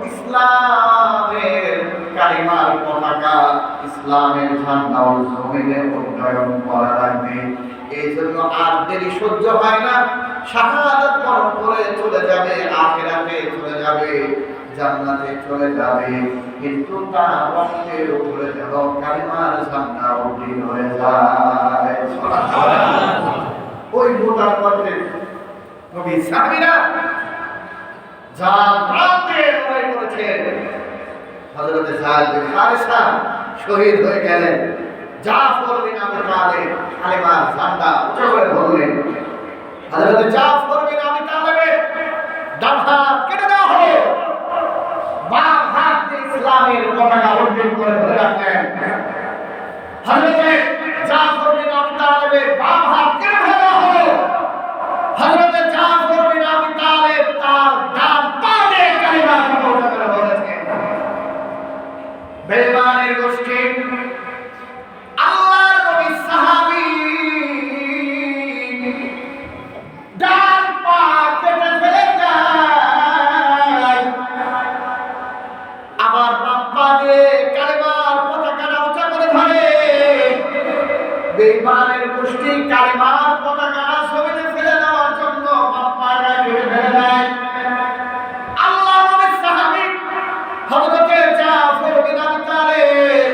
ইসলামের কালিমার পতাকা, ইসলামের ঝান্ডা জমিনে উড্ডয়ন করা লাগবে। এই জন্য আর দেরি সহ্য হয় না, শাহাদাত বরণ করে চলে যাবে, আখিরাতে চলে যাবে, জান্নাতে চলে যাবে। কিন্তু তার রক্তের উপরে যেন কালিমার ঝান্ডা উড্ডীন হয়ে যায়। ওই ভোটার পথে নবী সাহাবীরা যা প্রান্তে লড়াই করেছেন, হযরত যায়েদ বিন হারিসা শহীদ হয়ে গেলেন। জাফর বিন আবি তালেব কালিমার ঝান্ডা উঁচু করে ধরলেন। হযরত জাফর বিন আবি তালেবের ডান হাত কেটে দেওয়া হলো, বাম হাত দিয়ে ইসলামের পতাকা উড্ডীন করে ধরে রাখলেন। হযরত জাফর বিন আবি তালেবের বাম হাত কেটে দেওয়া হলো। হযরত জাফর বিন আবি তালেব তার ডান পা দিয়ে কালিমার পতাকা ধরে ধরেছেন। বেঈমানের গোষ্ঠী আল্লাহর নবী সাহাবী ডান পা কেটে ফেলে যায়, আবার বাম পা দিয়ে কালিমার পতাকাটা উঁচা করে ধরে। বেঈমানের গোষ্ঠী কালিমার পতাকাটা জমিনে ফেলে দেওয়ার জন্য বাম পাটা কেটে ফেলে দেয়। আল্লাহর নবী সাহাবী হযরত জাফর বিন আবি তালেব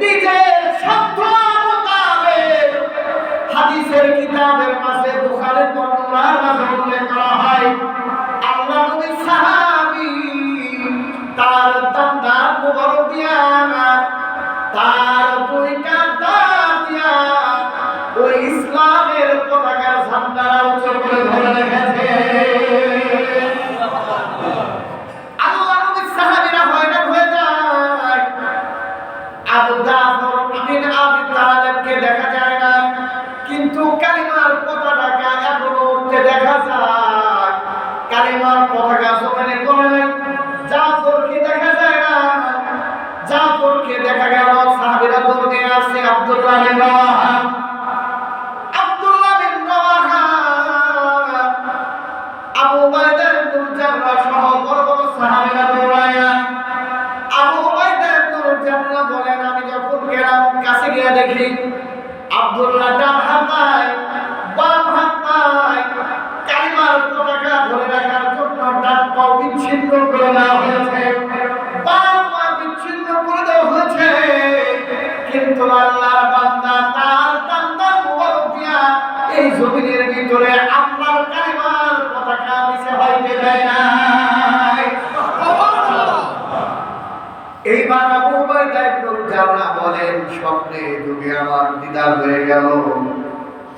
নিজের সাধ্য মোতাবেক, হাদিসের কিতাবের মাঝে বুখারীর বর্ণনার মাঝে উল্লেখ করা হয়, আল্লাহর নবী সাহাবী তার দাঁত মুবারক দিয়া, তার দুইটা দাঁত দিয়া ওই ইসলামের পতাকার ঝান্ডা উঁচু করে ধরে রেখেছে। আল্লাহর নবী সাহাবীরা হয়রান হয়ে যায়। আবু জাফর বিন আবি তালেবকে দেখা যায় না, কিন্তু কালিমার পতাকা এখনো উঠতে দেখা যায়। কালিমার পতাকা জমিনে পড়ে নাই, জাফরকে দেখা যায় না। জাফরকে দেখা গেল, সাহাবীরা দৌড় দিয়ে আসছে আব্দুল্লাহ বিন রাওয়াহা। আব্দুল্লাহ বিন রাওয়াহা আবু উবাইদা ইবনে জাররাহ সহ বড় বড় সাহাবীরা দৌড়ায়। আবু উবাইদা ইবনে জাররাহ বলেন, আমি যখন গেলাম কাছে গিয়ে দেখি আব্দুল্লাহ ডান হাত নাই, বাম হাত নাই। কালিমার পতাকা ধরে রাখার জন্য ডান পা বিচ্ছিন্ন করে দেওয়া হয়েছে, বাম পা বিচ্ছিন্ন করে দেওয়া হয়েছে। কিন্তু আল্লাহর বান্দা তার বান্দার মুবারক দিয়া এই জমিনের ভিতরে আল্লাহর কালিমার পতাকা নিচে হইতে দেয় না। এইবার আবু উবাইদা ইবনে জাররাহ বলেন, স্বপ্নে যুগে আমার দিদার হয়ে গেল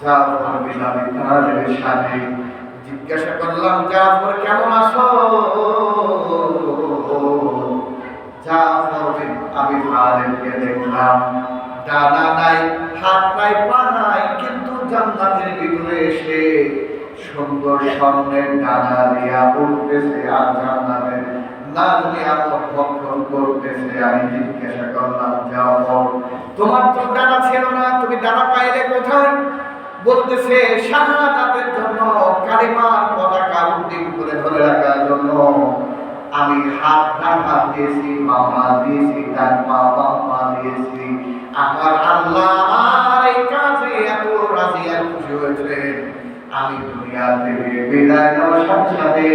জাফর বিন আবি তালেবের সাথে। জিজ্ঞাসা করলাম, জাফর কেমন আছো? জাফর বিন আবি তালেবকে দেখলাম ডানা নাই, হাত নাই, পা নাই, কিন্তু জান্নাতের ভিতরে এসে সুন্দর স্বর্ণের ডানা দিয়া উঠতেছে আর জান্নাতের নাম ভক্ষণ করতেছে। আমি জিজ্ঞাসা করলাম, যাও তোমার তো ডানা ছিল না, তুমি ডানা পাইলে কোথায়? বলতেছে শাহাদাতের জন্য, কালিমার পতাকা উড্ডীন করে ধরে রাখার জন্য আমি হাত ডান হাত দিয়েছি, বাম হাত দিয়েছি, ডান পা বাম পা দিয়েছি। আমার আল্লাহ আমার এই কাজে এত রাজি আর খুশি হয়েছেন, আমি দুনিয়া থেকে বিদায় নেওয়ার সাথে সাথে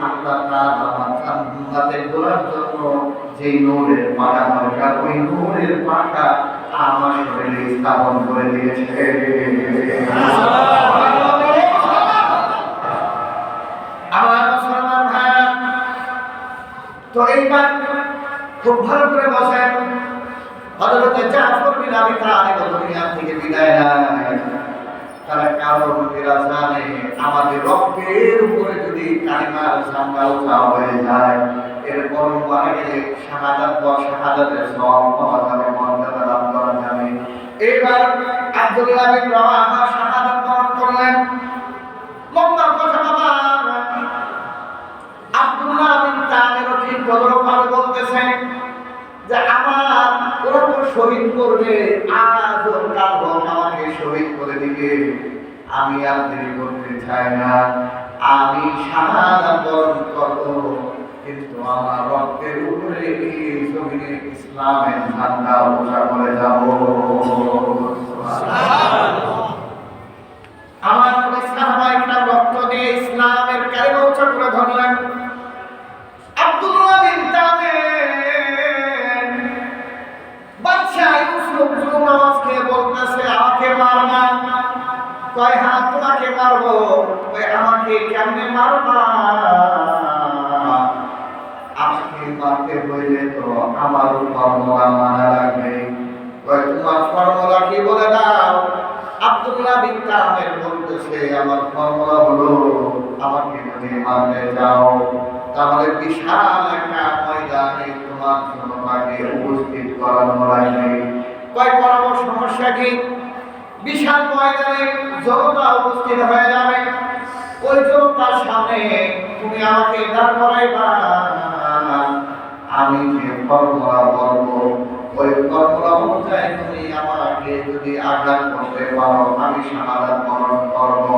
আল্লাহ তাআলা আমার জান্নাতে ঘোরার জন্য যে নূরের পাখা দরকার, ওই নূরের পাখা আমার শরীরে স্থাপন করে দিয়েছে। আমার মুসলমান ভাই, তো এইবার খুব ভালো করে বসেন। হযরত জাফর বিন আবি তালিব দুনিয়া থেকে বিদায় নেয়, তার কারণ এরা জানে আমাদের রক্তের উপরে যদি কালিমার ঝান্ডা ওঠা হয়ে যায়, এরপর মারা গেলে শাহাদাত বা শাহাদাতের সওয়াব পাওয়া যাবে, মর্যাদা লাভ করা যাবে। এবার আব্দুল্লাহ বিন রাওয়াহা শাহাদাত বরণ করলেন। লম্বা কথা বাবা, আব্দুল্লাহ বিন তামির ঠিক ভাবে বলতেছেন যে আমার ওরা তো শহীদ করবে, আজ ও কাল হোক আমাকে শহীদ করে দিবে, আমি আর দেরি করতে চাই না, আমি শাহাদাত বরণ করব, কিন্তু আমার রক্তের উপরে এই জমিনে ইসলামের ঝান্ডা উঁচা করে যাব। আমার নবী সাহাবায়ে কেরাম রক্ত দিয়ে ইসলামের কালিমা উঁচা করে ধরলেন। আব্দুল্লাহ বিন তামির বাদশা ইউসুফ জুনাওয়াজকে বলতেছে, আমাকে মারবা? কয় হ্যাঁ তোমাকে মারবো। কয় আমাকে কেমনে মারবা? আমাকে মারতে হইলে তো আমার ফর্মুলা মানা লাগবে। কয় তোমার ফর্মুলা কি বলে দাও। আব্দুল্লাহ বিন তামির বলতেছে, আমার ফর্মুলা হলো আমাকে যদি মারতে যাও তাহলে বিশাল একটা ময়দানে তোমার জন্য তাকে উপস্থিত করানো লাগবে। কয় করাবো, সমস্যা কি? বিশাল ময়দানে জনতা উপস্থিত হয়ে যাবে, ওই জনতার সামনে তুমি আমাকে দাঁড় করাইবা, আমি যে ফর্মুলা বলবো ওই ফর্মুলা অনুযায়ী তুমি আমাকে যদি আঘাত করতে পারো, আমি শাহাদাত বরণ করবো।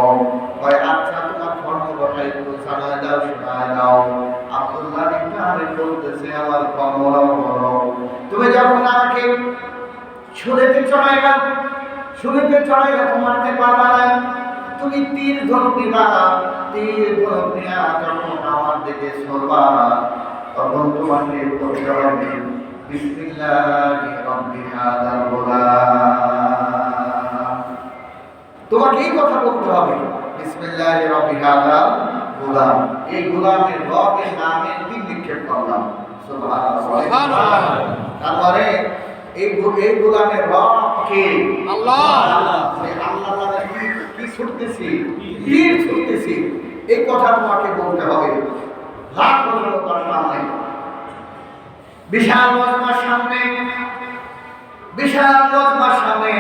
কয় আচ্ছা তোমার ফর্মুলাটা একটু জানায় দাও, শোনায় দাও। আব্দুল্লাহ বিন তামির বলতেছে, আমার ফর্মুলা হলো তুমি যখন আমাকে শুনেতে চড়াইবা, শুনেতে চড়াইলে তোমারতে পারবা না, তুমি তীর ধনুক নিবা, তীর ধনুক নিয়া যখন আমার দিকে ছড়বা তখন তোমাকে বলতে হবে বিসমিল্লাহি রাব্বি হাযাল গোলাম। তোমাকে এই কথা বলতে হবে, বিসমিল্লাহি রাব্বি হাযাল গোলাম। এই গোলামের রবের নামে তীর নিক্ষেপ করলাম। সুবহানাল্লাহ। তারপরে এই গোলামের রব কে? আল্লাহ। আল্লাহ নামে কি ছুটতেছি, তীর ছুটতেছি, এই কথা তোমাকে বলতে হবে। লাখ জনতার সামনে, বিশাল মজমার সামনে, বিশাল মজমার সামনে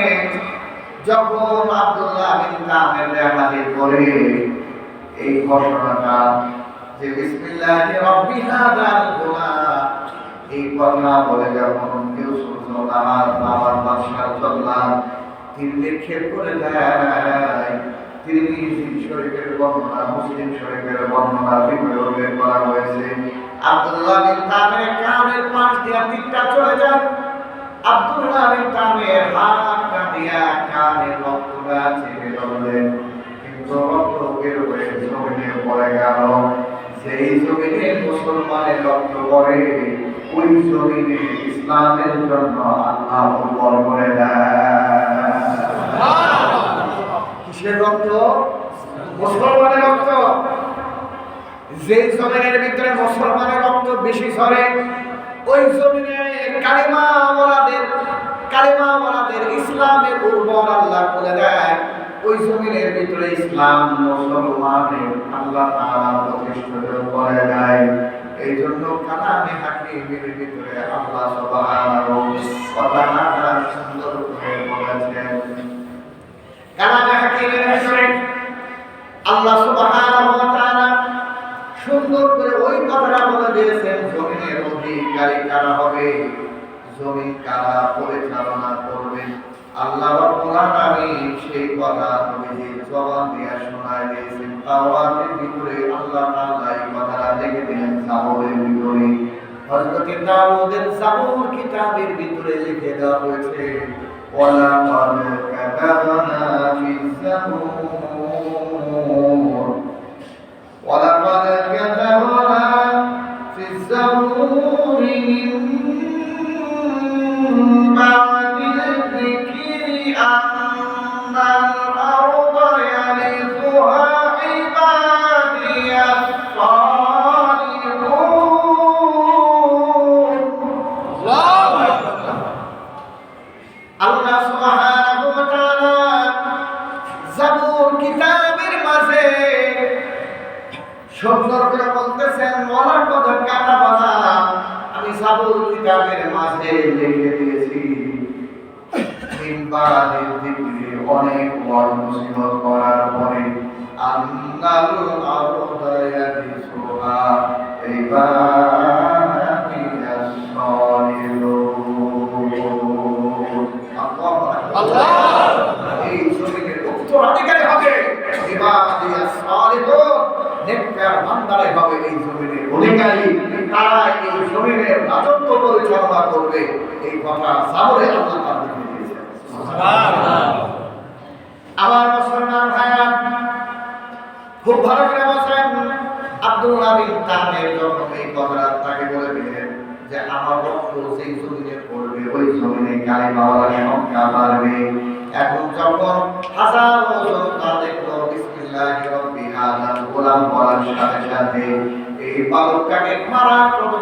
যখন আব্দুল্লাহ বিন তামির হাজির করে এই ঘোষণাটা যে বিসমিল্লাহি রাব্বি হাযাল গোলাম, এই কথা বলে যখন ইউসুফ আমার বাবার বাদশাহ চললাম তীর নিক্ষেপ করে দেয়। তিরমিজি শরীফের বর্ণনা, মুসলিম শরীফের বর্ণনা উল্লেখ করা হয়েছে, আব্দুল্লাহ বিন তামিরের কানের পাশ দিয়ে তীরটা চলে যায়। আব্দুল্লাহ বিন তামির হাতটা দিয়া কানের রক্তটা চেপে ধরলেন, কিন্তু রক্ত বের হয়ে জমিনে পড়ে গেল। সেই জমিনে মুসলমানের রক্ত পড়ে, ওই জমিনে ইসলামের জন্য আল্লাহ উর্বর করে দেয়। কিসের রক্ত? মুসলমানের রক্ত। যে জমিনের ভিতরে মুসলমানের রক্ত বেশি ঝরে, ওই জমিনে কালিমাওয়ালাদের ইসলামের উর্বর আল্লাহ করে দেয়। ওই জমিনের ভিতরে ইসলাম মুসলমানের আল্লাহ তাআলা প্রতিষ্ঠিত করে দেয়। এই জন্য কালামে হাকিমের ভিতরে আল্লাহ সুবহানাহু ওয়া তাআলা সুন্দর আল্লাহ রাব্বুল আলামিন সেই কথা নবীজির জবান দিয়ে শোনায় দিয়েছেন। তাওরাতের ভিতরে আল্লাহ তাআলা এই কথাটা লিখে দিলেন জাবুরের ভিতরে। হযরত দাউদের জাবুর কিতাবের ভিতরে লিখে দেওয়া হয়েছে ওয়ালাকাদ কাতাবনা ফিজ জাবুর ওয়ালাকাদ কাতাবনা ফিজ জাবুর মিন বা'দিল যিকরি আন্নাল আরদা ইয়ারিসুহা ইবাদিয়াস সালিহুন। আল্লাহ সুবহানাহু ওয়া তাআলা জাবুর কিতাবের মাঝে সুন্দর করে বলতেছেন ওয়ালাকাদ কাতাবনা, আমি জাবুর কিতাবের মাঝে লিখে দিয়েছি মিনবাদের যিকরি, অনেক মুসিবত করার পরে আন্নাল আরদা ইয়ারিসুহা ইবাদিয়াস সালিহুন। আল্লাহ এই জমিনের উত্তরাধিকারী হবে ইবাদিয়াস সালিহুন, নেককার বান্দারাই হবে এই জমিনের অধিকারী, তারা এই জমিনের রাজত্ব পরিচালনা করবে। এই কথা জাবুরে আল্লাহ তাআলা লিখে দিয়েছেন। সুবহানাল্লাহ। আমার মুসলমান ভাইরা খুব ভালো করে বলেন, আব্দুল্লাহ বিন তাহের যখন এই কথাটা তাকে বলে দিলেন যে আমার রক্ত সেই জমিনে পড়বে, ওই জমিনে কালিমাওয়ালার সংখ্যা বাড়বে। এখন যখন হাজার জনতা দেখলো বিসমিল্লাহির রাব্বি হাযাল গোলাম বলার সাথে সাথে এই বালকটাকে মারার কত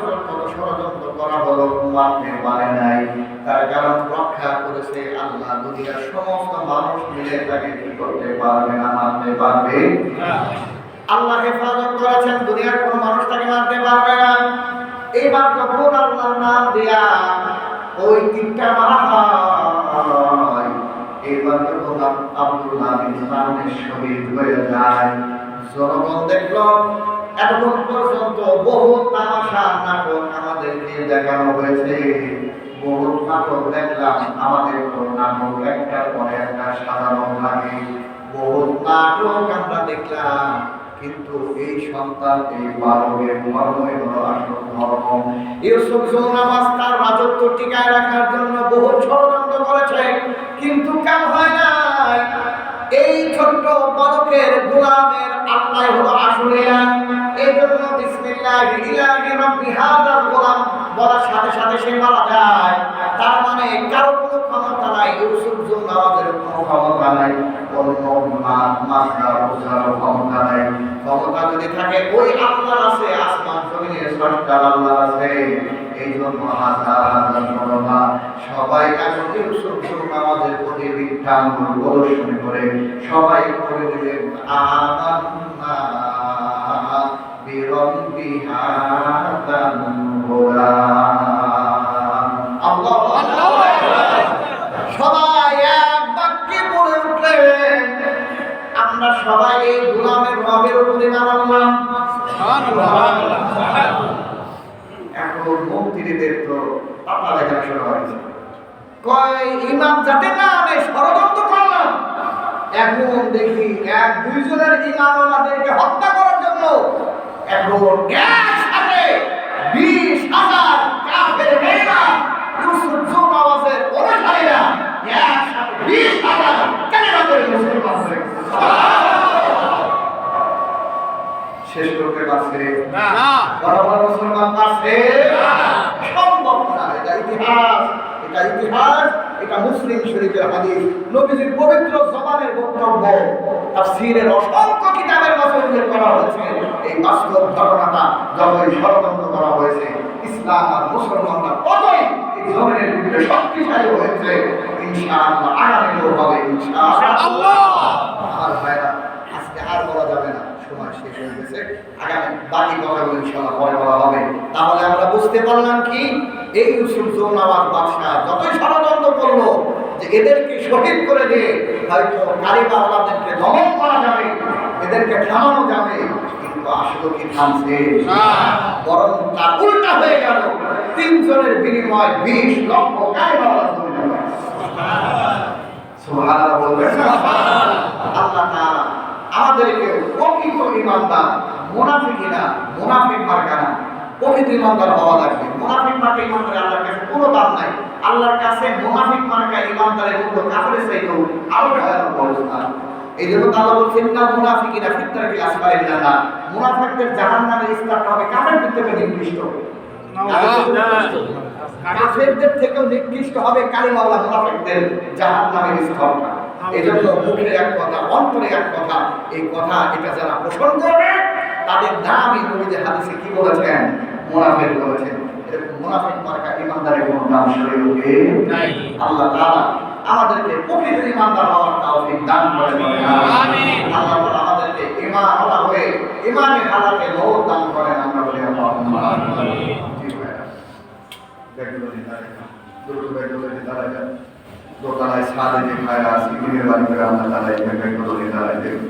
ষড়যন্ত্র করা হলো, মারতে পারে নাই। তার কারণ রক্ষা করেছে আল্লাহ। দুনিয়ার সমস্ত মানুষ মিলে তাকে কি করতে পারবে না, মারতে পারবে না। আল্লাহ হেফাজত করেছেন, দুনিয়ার কোনো মানুষ তাকে মারতে পারবে না। এইবার যখন আল্লাহর নাম দিয়া ওই তিনটা মারা হয়, এইবার যখন আব্দুল্লাহ বিন সালামের শহীদ হয়ে যায়, জনগণ দেখলো এতক্ষণ পর্যন্ত বহু তামাশা নাটক আমাদেরকে দেখানো হয়েছে, বহু নাটক দেখলাম, আমাদের তো নাটক একটার পরে একটা সাজানো লাগে, বহু নাটক আমরা দেখলাম, কিন্তু এই সন্তান এই বালকের মর্মই হলো আসল ধর্ম। ইউসুফ জৌনামাজ তার রাজত্ব টিকায় রাখার জন্য বহু ষড়যন্ত্র করেছে, কিন্তু কাম হয় নাই। এই ছোট্ট বালকের গোলামের আল্লাহ হলো আসল ইলাহ। এই জন্য বিসমিল্লাহি ইলাহি রাব্বি হাযাল গোলাম বলার সাথে সাথে সে মারা যায়। তার মানে কারো কোনো ক্ষমতা নাই, ইউসুফ জৌনামাজের কোনো ক্ষমতা নাই, অন্য মাসরা বুঝার ক্ষমতা নাই। ক্ষমতা যদি থাকে ওই আল্লাহ আছে, আসমান জমিনের স্রষ্টা আল্লাহ আছে। এই জন্য হাজার হাজার জনতা সবাই এখন ইউসুফ জৌনামাজের প্রতি বিখ্যাঙ্গুল প্রদর্শন করে সবাই করে দিলেন আমান্না বিরব্বি হাযাল গোলাম। আল্লাহু আকবার। সবাই এক বাক্যে বলে উঠলেন আমরা সবাই এই গোলামের রবের উপরে মানলাম। সুবহানাল্লাহ। এখন মুক্তিদের তো পাতা দেখা শুরু হয়েছে, কয় ইমাম যাতে না আমি ষড়যন্ত্র করলাম। এখন দেখি এক দুইজনের ইমামওয়ালাদেরকে হত্যা করার জন্য এখন একসাথে 20,000 কাফের বেঈমান ইউসুফ জৌনামাজের অনুসারীরা একসাথে 20,000 কালেমা পড়ে মুসলমান হয়ে গেছে। শেষ করতে পারছে না, বরাবর মুসলমান পারছে না, সম্ভব না। এটা ইতিহাস, এটা ইতিহাস, এটা মুসলিম শরীফের হাদিস, নবীজির পবিত্র জবানের বক্তব্য, তাফসীরের অসংখ্য কিতাবের মাঝে উল্লেখ করা হয়েছে। এই বাস্তব ঘটনাটা যতই ষড়যন্ত্র করা হয়েছে, ইসলাম আর মুসলমানরা ততই এই জমিনের ভিতরে শক্তিশালী হয়েছে। ইনশাআল্লাহ আগামীতেও হবে ইনশাআল্লাহ। আমার ভাইরা, আজকে আর বলা যাবে না, সময় শেষ হয়ে গেছে। আগামী বাকি কথাগুলো ইনশাআল্লাহ পরে বলা হবে। তাহলে আমরা বুঝতে পারলাম কি, এই ইউসুফ জৌনামাজ বাদশাহ যতই ষড়যন্ত্র করলো যে এদেরকে শহীদ করে দিয়ে হয়তো কালিমাওয়ালাদেরকে দমন করা যাবে, এদেরকে থামানো যাবে, কিন্তু আসলে কি থামছে না, বরং তার উল্টা হয়ে গেল। 3 জনের বিনিময়ে 20 লক্ষ কালিমাওয়ালা জমিনে। ইমানদার, মুনাফিকি না, মুনাফিক মার্কা না, প্রকৃত ইমানদার হওয়া লাগবে। মুনাফিক মার্কা ইমানদারের আল্লাহর কাছে কোনো দাম নাই। আল্লাহর কাছে মুনাফিক মার্কা ইমানদারের মূল্য কাফেরের চাইতেও আরো ভয়ানক অবস্থান। এই জন্য আল্লাহ বলছেন না মুনাফিকিনা ফিত তারকিল আসফালি মিনান নার, মুনাফিকদের জাহান্নামের স্তরটা হবে কাফেরদের থেকে নিকৃষ্ট। কাফেরদের থেকেও নিকৃষ্ট হবে কালিমাওয়ালা মুনাফিকদের জাহান্নামের স্তরটা। এই জন্য মুখে এক কথা, অন্তরে এক কথা, এই কথা এটা যারা পোষণ করবে তাদের নামই নবীজি হাদিসে কি বলেছেন? মুনাফিক বলেছেন। এরকম মুনাফিক মার্কা ইমানদারের কোনো নাম শরীয়তে নাই। আল্লাহ তাআলা আমাদেরকে প্রকৃত ইমানদার হওয়ার তৌফিক দান করেন। আমিন। আল্লাহ তাআলা আমাদেরকে ঈমানওয়ালা হয়ে ঈমানের হালাতে মওত দান করেন। আমরা বলি আল্লাহুম্মা আমিন। ঠিক আছে, দেখুন দাঁড়ায় দোতলায় সাদে যে খায়রা সিগিনের বাড়ি করে আমরা দাঁড়াই, দেখুন দাঁড়াই দেখুন